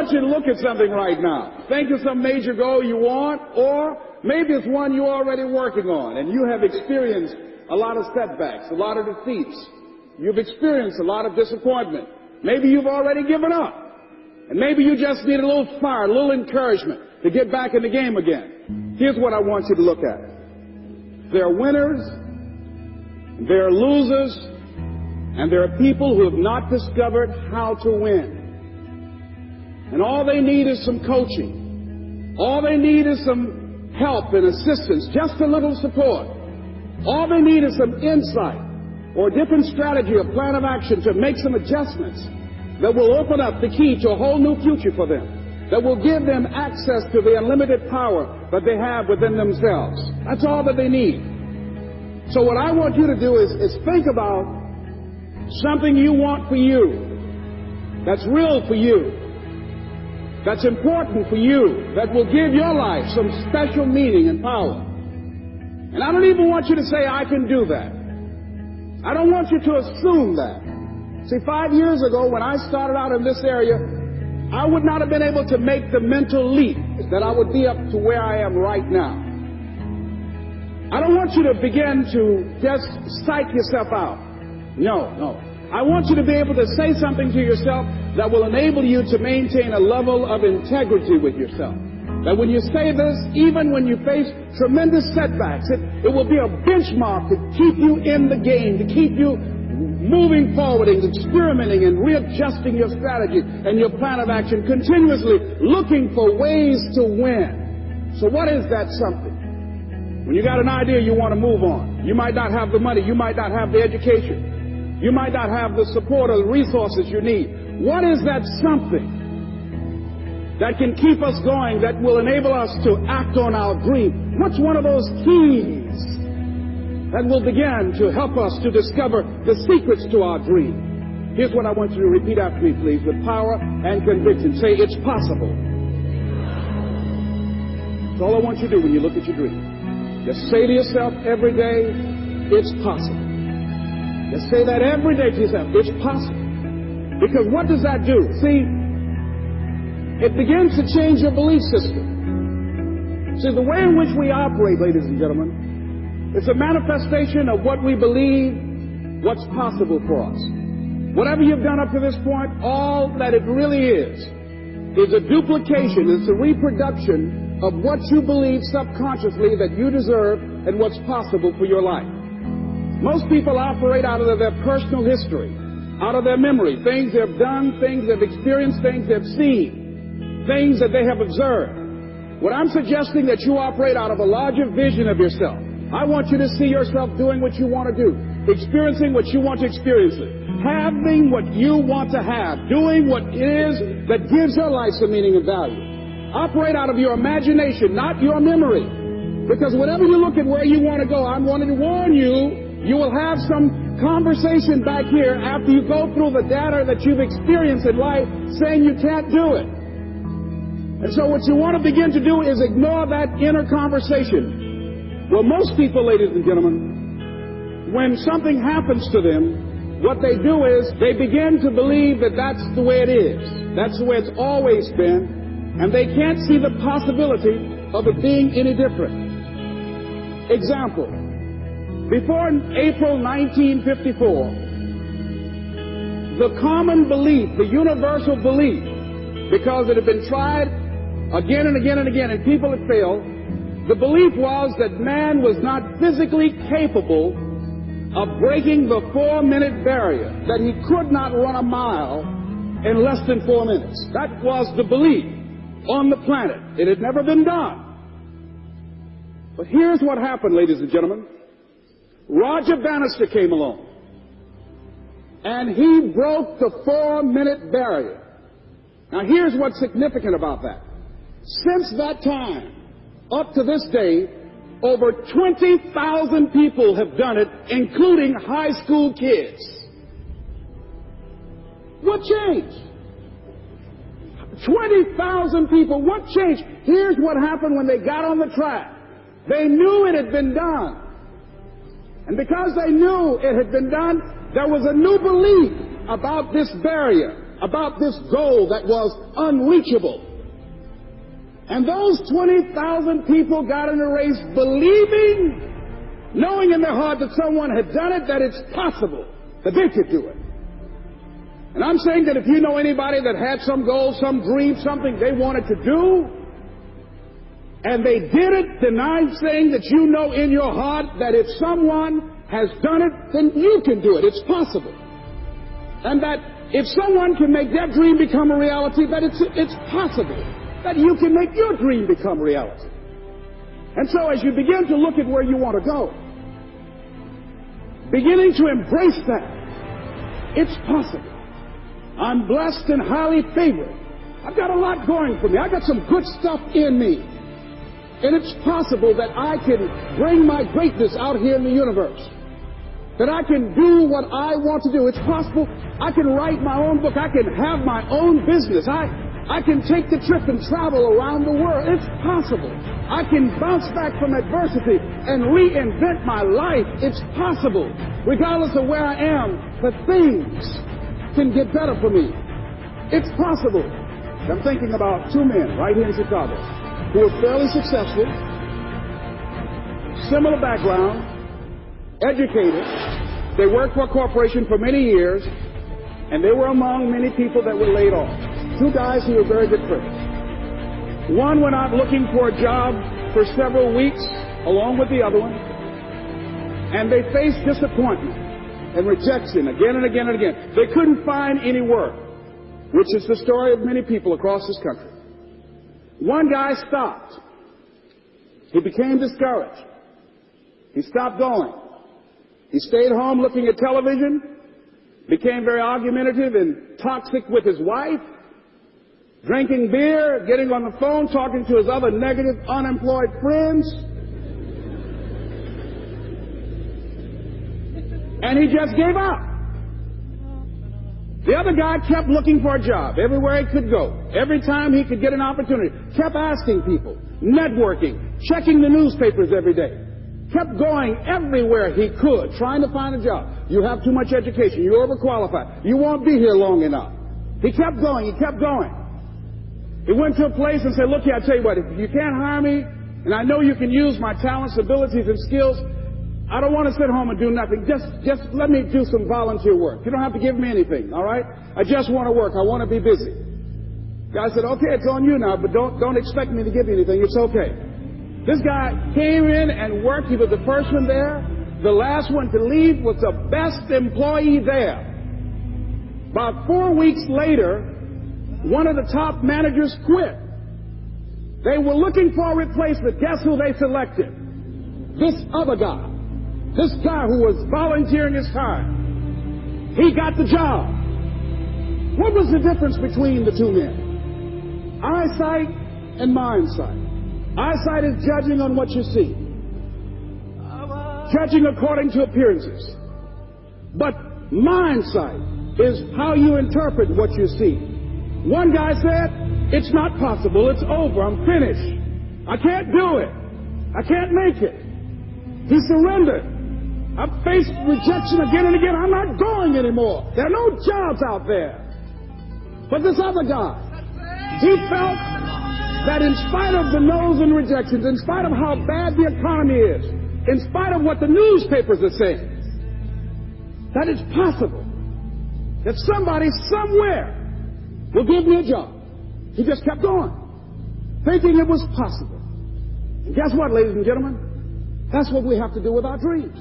want you to look at something right now. Think of some major goal you want, or maybe it's one you're already working on, and you have experienced a lot of setbacks, a lot of defeats. You've experienced a lot of disappointment. Maybe you've already given up. And maybe you just need a little fire, a little encouragement to get back in the game again. Here's what I want you to look at. There are winners, there are losers, and there are people who have not discovered how to win. And all they need is some coaching. All they need is some help and assistance, just a little support. All they need is some insight or a different strategy, a plan of action to make some adjustments that will open up the key to a whole new future for them, that will give them access to the unlimited power that they have within themselves. That's all that they need. So what I want you to do is think about something you want for you, that's real for you, that's important for you, that will give your life some special meaning and power. And I don't even want you to say, I can do that. I don't want you to assume that. See, 5 years ago, when I started out in this area, I would not have been able to make the mental leap that I would be up to where I am right now. I don't want you to begin to just psych yourself out. No. I want you to be able to say something to yourself that will enable you to maintain a level of integrity with yourself. That when you say this, even when you face tremendous setbacks, it will be a benchmark to keep you in the game, to keep you moving forward and experimenting and readjusting your strategy and your plan of action, continuously looking for ways to win. So what is that something? When you got an idea, you want to move on. You might not have the money. You might not have the education. You might not have the support or the resources you need. What is that something that can keep us going, that will enable us to act on our dream? What's one of those keys that will begin to help us to discover the secrets to our dream? Here's what I want you to repeat after me, please, with power and conviction. Say, it's possible. That's all I want you to do when you look at your dream. Just say to yourself every day, it's possible. Just say that every day to yourself, it's possible. Because what does that do? See, it begins to change your belief system. See, the way in which we operate, ladies and gentlemen, it's a manifestation of what we believe, what's possible for us. Whatever you've done up to this point, all that it really is a duplication, it's a reproduction of what you believe subconsciously that you deserve and what's possible for your life. Most people operate out of their personal history, out of their memory, things they've done, things they've experienced, things they've seen, things that they have observed. What I'm suggesting that you operate out of a larger vision of yourself. I want you to see yourself doing what you want to do, experiencing what you want to experience, having what you want to have, doing what it is that gives your life some meaning and value. Operate out of your imagination, not your memory. Because whenever you look at where you want to go, I'm wanting to warn you, you will have some conversation back here after you go through the data that you've experienced in life saying you can't do it. And so what you want to begin to do is ignore that inner conversation. Well, most people, ladies and gentlemen, when something happens to them, what they do is they begin to believe that that's the way it is. That's the way it's always been. And they can't see the possibility of it being any different. Example. Before April 1954, the common belief, the universal belief, because it had been tried again and again and again and people had failed, the belief was that man was not physically capable of breaking the 4-minute barrier, that he could not run a mile in less than 4 minutes. That was the belief on the planet. It had never been done. But here's what happened, ladies and gentlemen. Roger Bannister came along, and he broke the 4-minute barrier. Now, here's what's significant about that. Since that time, up to this day, over 20,000 people have done it, including high school kids. What changed? 20,000 people. What changed? Here's what happened when they got on the track. They knew it had been done. And because they knew it had been done, there was a new belief about this barrier. about this goal that was unreachable. And those 20,000 people got in a race believing, knowing in their heart that someone had done it, that it's possible, that they could do it. And I'm saying that if you know anybody that had some goal, some dream, something they wanted to do, and they did it, then I'm saying that you know in your heart that if someone has done it, then you can do it. It's possible. And that if someone can make their dream become a reality, that it's possible that you can make your dream become reality. And so as you begin to look at where you want to go, beginning to embrace that, it's possible. I'm blessed and highly favored. I've got a lot going for me. I've got some good stuff in me. And it's possible that I can bring my greatness out here in the universe. That I can do what I want to do. It's possible I can write my own book. I can have my own business. I can take the trip and travel around the world. It's possible. I can bounce back from adversity and reinvent my life. It's possible. Regardless of where I am, that things can get better for me. It's possible. I'm thinking about two men right here in Chicago who are fairly successful, similar background, educated. They worked for a corporation for many years, and they were among many people that were laid off. Two guys who were very good friends. One went out looking for a job for several weeks along with the other one, and they faced disappointment and rejection again and again and again. They couldn't find any work, which is the story of many people across this country. One guy stopped. He became discouraged. He stopped going. He stayed home looking at television, became very argumentative and toxic with his wife, drinking beer, getting on the phone, talking to his other negative, unemployed friends. And he just gave up. The other guy kept looking for a job everywhere he could go. Every time he could get an opportunity, kept asking people, networking, checking the newspapers every day. Kept going everywhere he could, trying to find a job. You have too much education. You're overqualified. You won't be here long enough. He kept going. He kept going. He went to a place and said, look here, I tell you what, if you can't hire me, and I know you can use my talents, abilities, and skills, I don't want to sit home and do nothing. Just let me do some volunteer work. You don't have to give me anything, all right? I just want to work. I want to be busy. Guy said, okay, it's on you now, but don't expect me to give you anything. It's okay. This guy came in and worked. He was the first one there. The last one to leave was the best employee there. About 4 weeks later, one of the top managers quit. They were looking for a replacement. Guess who they selected? This other guy. This guy who was volunteering his time. He got the job. What was the difference between the two men? Eyesight and mindsight. Eyesight is judging on what you see. Judging according to appearances. But mindsight is how you interpret what you see. One guy said, it's not possible. It's over. I'm finished. I can't do it. I can't make it. He surrendered. I've faced rejection again and again. I'm not going anymore. There are no jobs out there. But this other guy, he felt that in spite of the no's and rejections, in spite of how bad the economy is, in spite of what the newspapers are saying, that it's possible that somebody somewhere will give me a job. He just kept going, thinking it was possible. And guess what, ladies and gentlemen? That's what we have to do with our dreams.